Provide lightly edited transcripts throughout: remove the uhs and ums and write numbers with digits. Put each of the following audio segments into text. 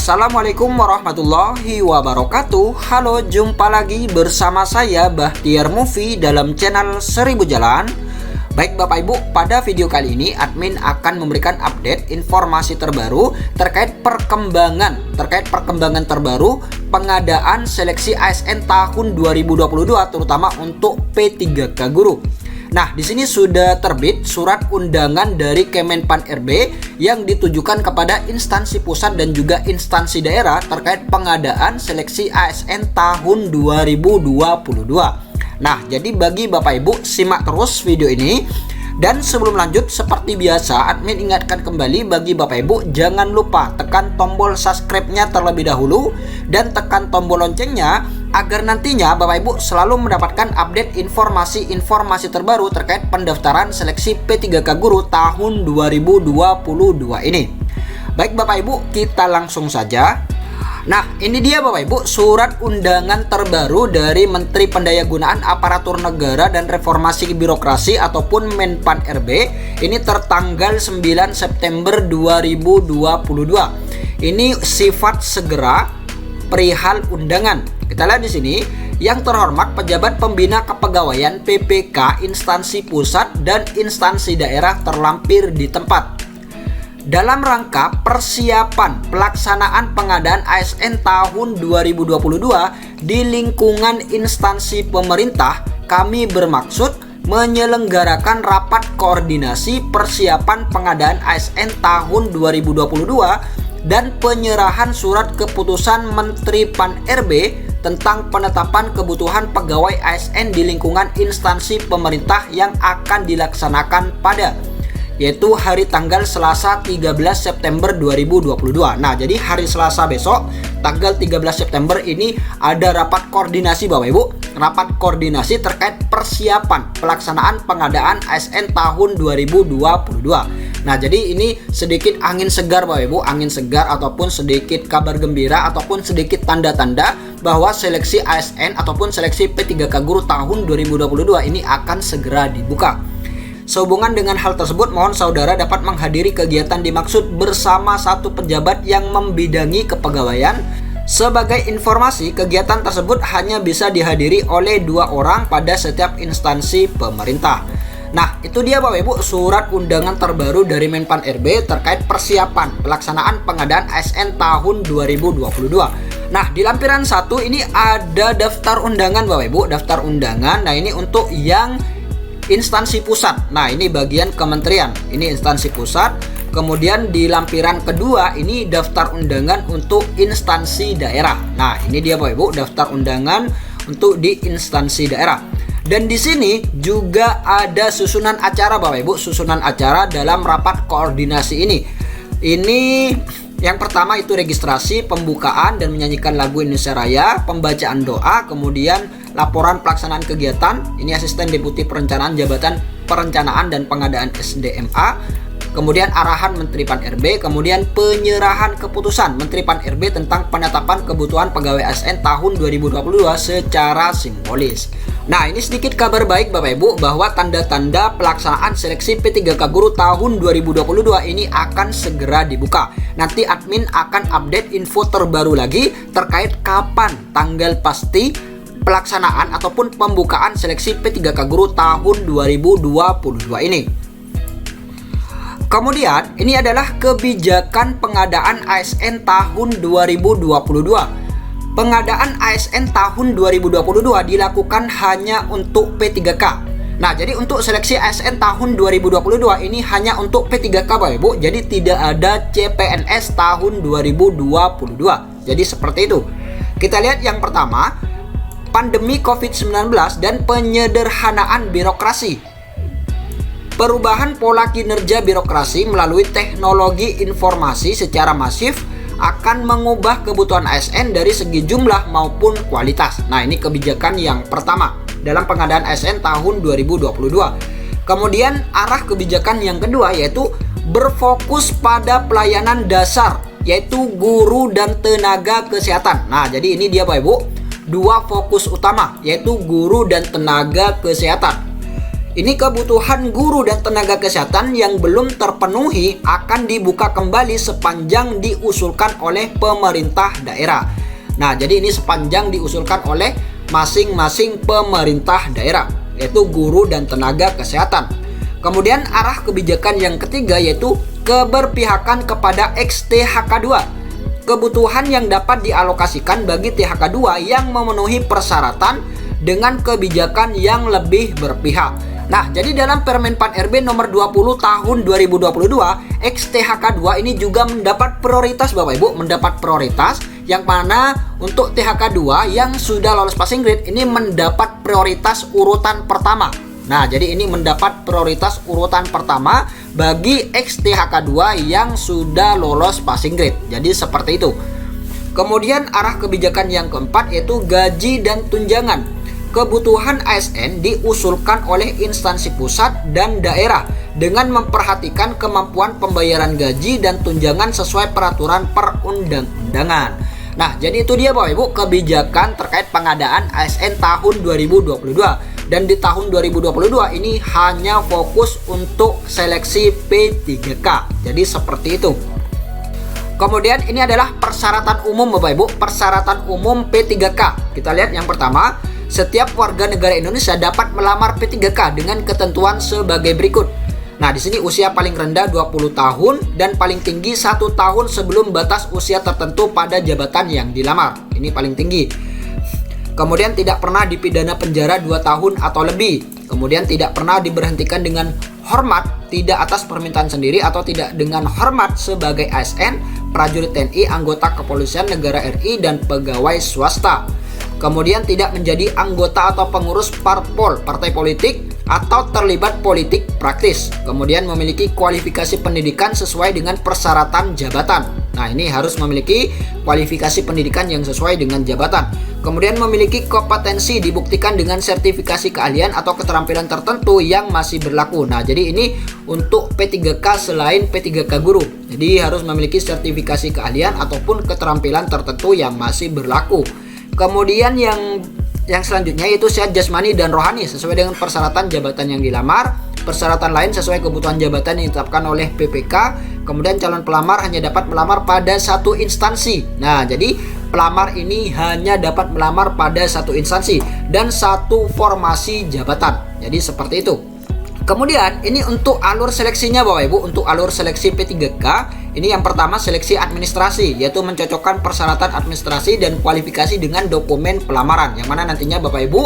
Assalamualaikum warahmatullahi wabarakatuh. Halo, jumpa lagi bersama saya Bahtiar Movie dalam channel 1000 Jalan. Baik Bapak Ibu, pada video kali ini admin akan memberikan update informasi terbaru terkait perkembangan terbaru pengadaan seleksi ASN tahun 2022 terutama untuk P3K Guru. Nah, di sini sudah terbit surat undangan dari Kemenpan RB yang ditujukan kepada instansi pusat dan juga instansi daerah terkait pengadaan seleksi ASN tahun 2022. Nah, jadi bagi Bapak Ibu simak terus video ini. Dan sebelum lanjut, seperti biasa admin ingatkan kembali bagi Bapak Ibu, jangan lupa tekan tombol subscribe-nya terlebih dahulu dan tekan tombol loncengnya agar nantinya Bapak Ibu selalu mendapatkan update informasi terbaru terkait pendaftaran seleksi P3K Guru tahun 2022 ini. Baik Bapak Ibu, kita langsung saja. Nah, ini dia Bapak Ibu surat undangan terbaru dari Menteri Pendayagunaan Aparatur Negara dan Reformasi Birokrasi ataupun Menpan RB. Ini tertanggal 9 September 2022. Ini sifat segera perihal undangan. Kita lihat di sini, yang terhormat pejabat pembina kepegawaian PPK instansi pusat dan instansi daerah terlampir di tempat. Dalam rangka persiapan pelaksanaan pengadaan ASN tahun 2022 di lingkungan instansi pemerintah, kami bermaksud menyelenggarakan rapat koordinasi persiapan pengadaan ASN tahun 2022 dan penyerahan surat keputusan Menteri Pan RB tentang penetapan kebutuhan pegawai ASN di lingkungan instansi pemerintah yang akan dilaksanakan pada yaitu hari tanggal Selasa 13 September 2022. Nah, jadi hari Selasa besok tanggal 13 September ini ada rapat koordinasi Bapak Ibu, rapat koordinasi terkait persiapan pelaksanaan pengadaan ASN tahun 2022. Nah, jadi ini sedikit angin segar Bapak Ibu, angin segar ataupun sedikit kabar gembira ataupun sedikit tanda-tanda bahwa seleksi ASN ataupun seleksi P3K Guru tahun 2022 ini akan segera dibuka. Sehubungan dengan hal tersebut, mohon saudara dapat menghadiri kegiatan dimaksud bersama satu pejabat yang membidangi kepegawaian. Sebagai informasi, kegiatan tersebut hanya bisa dihadiri oleh 2 orang pada setiap instansi pemerintah. Nah, itu dia Bapak Ibu surat undangan terbaru dari Menpan RB terkait persiapan pelaksanaan pengadaan ASN tahun 2022. Nah, di lampiran 1 ini ada daftar undangan Bapak Ibu, daftar undangan. Nah, ini untuk yang instansi pusat. Nah, ini bagian kementerian, ini instansi pusat. Kemudian di lampiran kedua ini daftar undangan untuk instansi daerah. Nah, ini dia Bapak Ibu daftar undangan untuk di instansi daerah. Dan di sini juga ada susunan acara Bapak Ibu, susunan acara dalam rapat koordinasi ini. Ini yang pertama itu registrasi, pembukaan dan menyanyikan lagu Indonesia Raya, pembacaan doa, kemudian laporan pelaksanaan kegiatan. Ini asisten deputi perencanaan Jabatan Perencanaan dan Pengadaan SDMA. Kemudian arahan Menteri Pan RB, kemudian penyerahan keputusan Menteri Pan RB tentang penetapan kebutuhan pegawai ASN tahun 2022 secara simbolis. Nah, ini sedikit kabar baik Bapak Ibu bahwa tanda-tanda pelaksanaan seleksi P3K Guru tahun 2022 ini akan segera dibuka. Nanti admin akan update info terbaru lagi terkait kapan tanggal pasti pelaksanaan ataupun pembukaan seleksi P3K Guru tahun 2022 ini. Kemudian ini adalah kebijakan pengadaan ASN tahun 2022. Pengadaan ASN tahun 2022 dilakukan hanya untuk P3K. Nah, jadi untuk seleksi ASN tahun 2022 ini hanya untuk P3K Bapak Ibu. Jadi tidak ada CPNS tahun 2022. Jadi seperti itu. Kita lihat yang pertama, pandemi COVID-19 dan penyederhanaan birokrasi. Perubahan pola kinerja birokrasi melalui teknologi informasi secara masif akan mengubah kebutuhan ASN dari segi jumlah maupun kualitas. Nah, ini kebijakan yang pertama dalam pengadaan ASN tahun 2022. Kemudian arah kebijakan yang kedua yaitu berfokus pada pelayanan dasar, yaitu guru dan tenaga kesehatan. Nah, jadi ini dia Bapak Ibu, 2 fokus utama yaitu guru dan tenaga kesehatan. Ini kebutuhan guru dan tenaga kesehatan yang belum terpenuhi akan dibuka kembali sepanjang diusulkan oleh pemerintah daerah. Nah, jadi ini sepanjang diusulkan oleh masing-masing pemerintah daerah, yaitu guru dan tenaga kesehatan. Kemudian arah kebijakan yang ketiga yaitu keberpihakan kepada ex-THK 2. Kebutuhan yang dapat dialokasikan bagi THK 2 yang memenuhi persyaratan dengan kebijakan yang lebih berpihak. Nah, jadi dalam Permen Pan RB nomor 20 tahun 2022, ex-THK 2 ini juga mendapat prioritas Bapak Ibu, mendapat prioritas yang mana untuk THK 2 yang sudah lolos passing grade ini mendapat prioritas urutan pertama. Nah, jadi ini mendapat prioritas urutan pertama bagi ex-THK 2 yang sudah lolos passing grade. Jadi seperti itu. Kemudian arah kebijakan yang keempat yaitu gaji dan tunjangan. Kebutuhan ASN diusulkan oleh instansi pusat dan daerah dengan memperhatikan kemampuan pembayaran gaji dan tunjangan sesuai peraturan perundang-undangan. Nah, jadi itu dia Bapak Ibu kebijakan terkait pengadaan ASN tahun 2022. Dan di tahun 2022 ini hanya fokus untuk seleksi P3K. Jadi seperti itu. Kemudian ini adalah persyaratan umum Bapak Ibu, persyaratan umum P3K. Kita lihat yang pertama, setiap warga negara Indonesia dapat melamar P3K dengan ketentuan sebagai berikut. Nah, di sini usia paling rendah 20 tahun dan paling tinggi 1 tahun sebelum batas usia tertentu pada jabatan yang dilamar. Ini paling tinggi. Kemudian tidak pernah dipidana penjara 2 tahun atau lebih. Kemudian tidak pernah diberhentikan dengan hormat, tidak atas permintaan sendiri atau tidak dengan hormat sebagai ASN, prajurit TNI, anggota kepolisian negara RI dan pegawai swasta. Kemudian tidak menjadi anggota atau pengurus parpol, partai politik, atau terlibat politik praktis. Kemudian memiliki kualifikasi pendidikan sesuai dengan persyaratan jabatan. Nah, ini harus memiliki kualifikasi pendidikan yang sesuai dengan jabatan. Kemudian memiliki kompetensi dibuktikan dengan sertifikasi keahlian atau keterampilan tertentu yang masih berlaku. Nah, jadi ini untuk P3K selain P3K guru. Jadi harus memiliki sertifikasi keahlian ataupun keterampilan tertentu yang masih berlaku. Kemudian yang selanjutnya yaitu sehat jasmani dan rohani sesuai dengan persyaratan jabatan yang dilamar. Persyaratan lain sesuai kebutuhan jabatan yang ditetapkan oleh PPK. Kemudian calon pelamar hanya dapat melamar pada satu instansi. Nah, jadi pelamar ini hanya dapat melamar pada satu instansi dan satu formasi jabatan. Jadi seperti itu. Kemudian ini untuk alur seleksinya Bapak Ibu, untuk alur seleksi P3K ini yang pertama seleksi administrasi, yaitu mencocokkan persyaratan administrasi dan kualifikasi dengan dokumen pelamaran, yang mana nantinya Bapak Ibu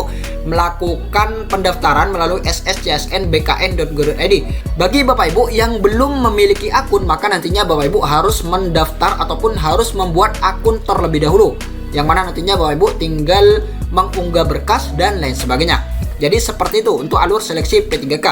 melakukan pendaftaran melalui sscsnbkn.go.id. Bagi Bapak Ibu yang belum memiliki akun, maka nantinya Bapak Ibu harus mendaftar ataupun harus membuat akun terlebih dahulu, yang mana nantinya Bapak Ibu tinggal mengunggah berkas dan lain sebagainya. Jadi seperti itu untuk alur seleksi P3K.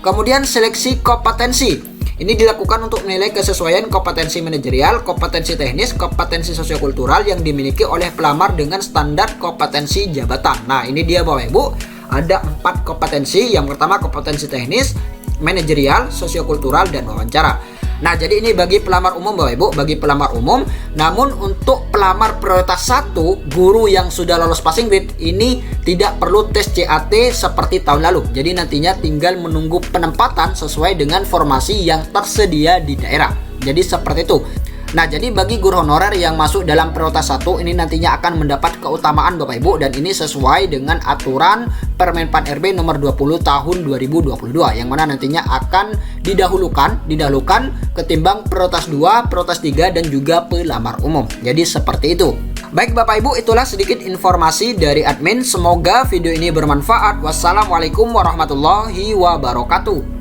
Kemudian seleksi kompetensi. Ini dilakukan untuk menilai kesesuaian kompetensi manajerial, kompetensi teknis, kompetensi sosiokultural yang dimiliki oleh pelamar dengan standar kompetensi jabatan. Nah, ini dia Bapak Ibu, ada 4 kompetensi. Yang pertama kompetensi teknis, manajerial, sosiokultural, dan wawancara. Nah, jadi ini bagi pelamar umum Bapak Ibu, bagi pelamar umum. Namun untuk pelamar prioritas 1, guru yang sudah lolos passing grade ini tidak perlu tes CAT seperti tahun lalu. Jadi nantinya tinggal menunggu penempatan sesuai dengan formasi yang tersedia di daerah. Jadi seperti itu. Nah, jadi bagi guru honorer yang masuk dalam prioritas 1 ini nantinya akan mendapat keutamaan Bapak Ibu, dan ini sesuai dengan aturan Permen Pan RB nomor 20 tahun 2022 yang mana nantinya akan didahulukan ketimbang prioritas 2, prioritas 3 dan juga pelamar umum. Jadi seperti itu. Baik Bapak Ibu, itulah sedikit informasi dari admin. Semoga video ini bermanfaat. Wassalamualaikum warahmatullahi wabarakatuh.